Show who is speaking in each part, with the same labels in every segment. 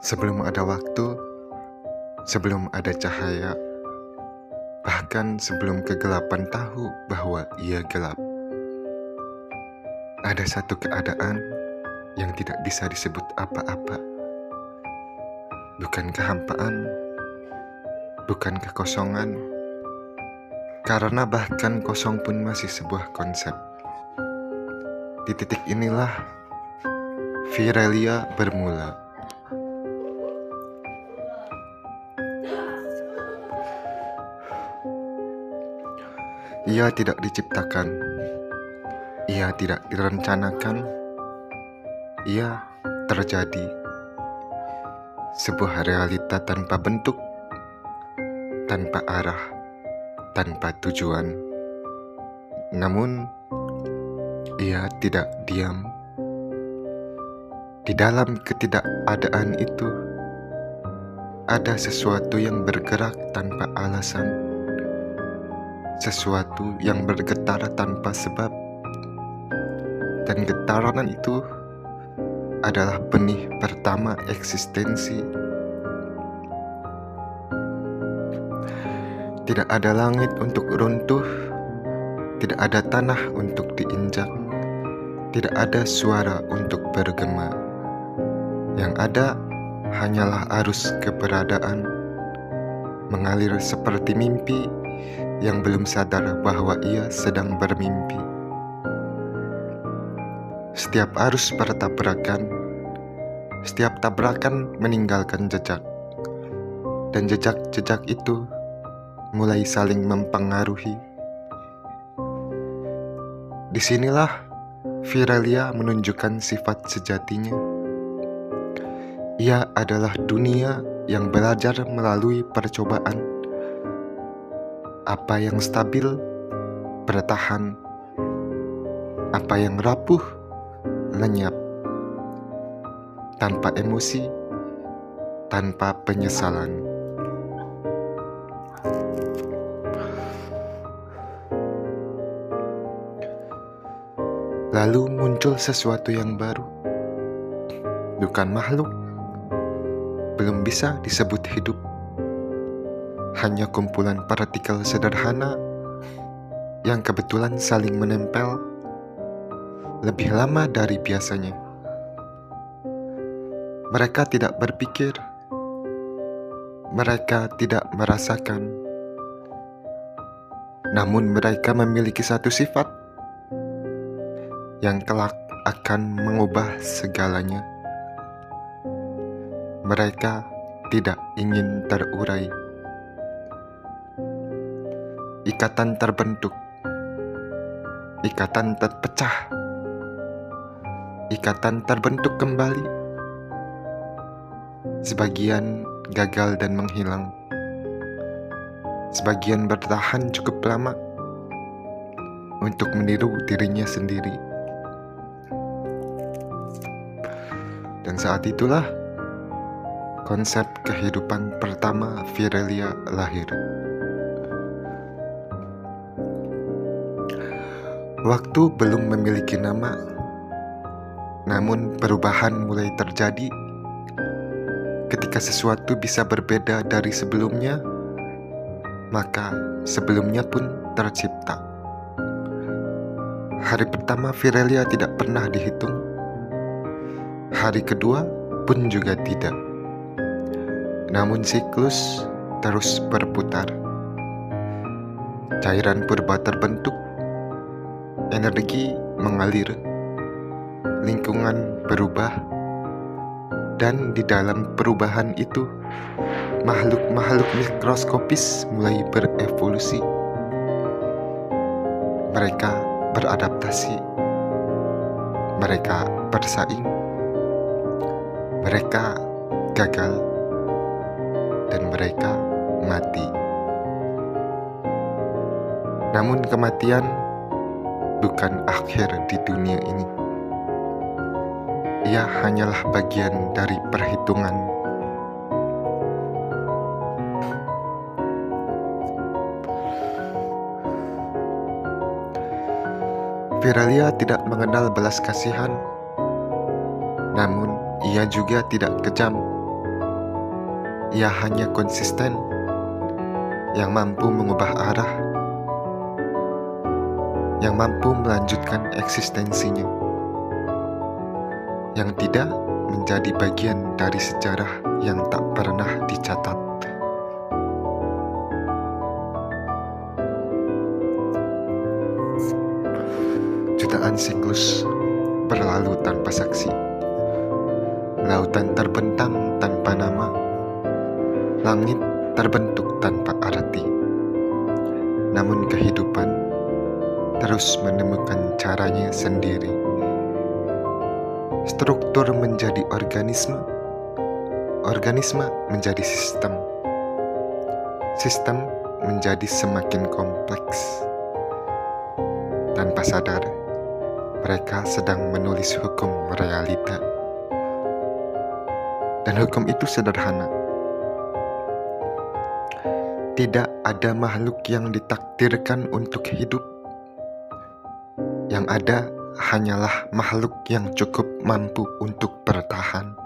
Speaker 1: Sebelum ada waktu, sebelum ada cahaya, bahkan sebelum kegelapan tahu bahwa ia gelap, ada satu keadaan yang tidak bisa disebut apa-apa. Bukan kehampaan, bukan kekosongan, karena bahkan kosong pun masih sebuah konsep. Di titik inilah Virelia bermula. Ia tidak diciptakan, ia tidak direncanakan, ia terjadi. Sebuah realita tanpa bentuk, tanpa arah, tanpa tujuan. Namun, ia tidak diam. Di dalam ketidakadaan itu, ada sesuatu yang bergerak tanpa alasan, sesuatu yang bergetar tanpa sebab, dan getaran itu adalah benih pertama eksistensi. Tidak ada langit untuk runtuh, tidak ada tanah untuk diinjak, tidak ada suara untuk bergema. Yang ada hanyalah arus keberadaan, mengalir seperti mimpi yang belum sadar bahwa ia sedang bermimpi. Setiap arus bertabrakan, setiap tabrakan meninggalkan jejak, dan jejak-jejak itu mulai saling mempengaruhi. Disinilah Virelia menunjukkan sifat sejatinya. Ia adalah dunia yang belajar melalui percobaan. Apa yang stabil, bertahan. Apa yang rapuh, lenyap. Tanpa emosi, tanpa penyesalan. Lalu muncul sesuatu yang baru. Bukan makhluk, belum bisa disebut hidup. Hanya kumpulan partikel sederhana yang kebetulan saling menempel lebih lama dari biasanya. Mereka tidak berpikir, mereka tidak merasakan, namun mereka memiliki satu sifat yang kelak akan mengubah segalanya. Mereka tidak ingin terurai. Ikatan terbentuk, ikatan terpecah, ikatan terbentuk kembali. Sebagian gagal dan menghilang, sebagian bertahan cukup lama untuk meniru dirinya sendiri. Dan saat itulah konsep kehidupan pertama Virelia lahir. Waktu belum memiliki nama, namun perubahan mulai terjadi ketika sesuatu bisa berbeda dari sebelumnya, maka sebelumnya pun tercipta. Hari pertama Virelia tidak pernah dihitung, hari kedua pun juga tidak. Namun siklus terus berputar. Cairan purba terbentuk, energi mengalir, lingkungan berubah, dan di dalam perubahan itu, makhluk-makhluk mikroskopis mulai berevolusi. Mereka beradaptasi, mereka bersaing, mereka gagal, dan mereka mati. Namun kematian bukan akhir di dunia ini. Ia hanyalah bagian dari perhitungan. Virelia tidak mengenal belas kasihan, namun ia juga tidak kejam. Ia hanya konsisten yang mampu mengubah arah, yang mampu melanjutkan eksistensinya, yang tidak menjadi bagian dari sejarah yang tak pernah dicatat. Jutaan siklus berlalu tanpa saksi, lautan terbentang tanpa nama, langit terbentuk tanpa arti. Namun kehidupan terus menemukan caranya sendiri. Struktur menjadi organisme, organisme menjadi sistem, sistem menjadi semakin kompleks. Tanpa sadar, mereka sedang menulis hukum realita. Dan hukum itu sederhana. Tidak ada makhluk yang ditakdirkan untuk hidup. Yang ada hanyalah makhluk yang cukup mampu untuk bertahan.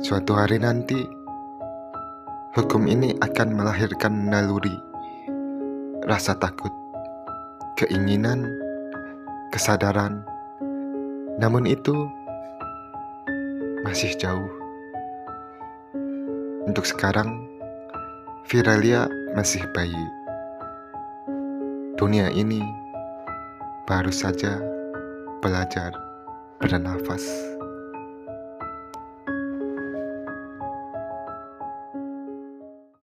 Speaker 1: Suatu hari nanti, hukum ini akan melahirkan naluri, rasa takut, keinginan, kesadaran. Namun itu masih jauh. Untuk sekarang, Viralia masih bayi. Dunia ini baru saja belajar bernafas.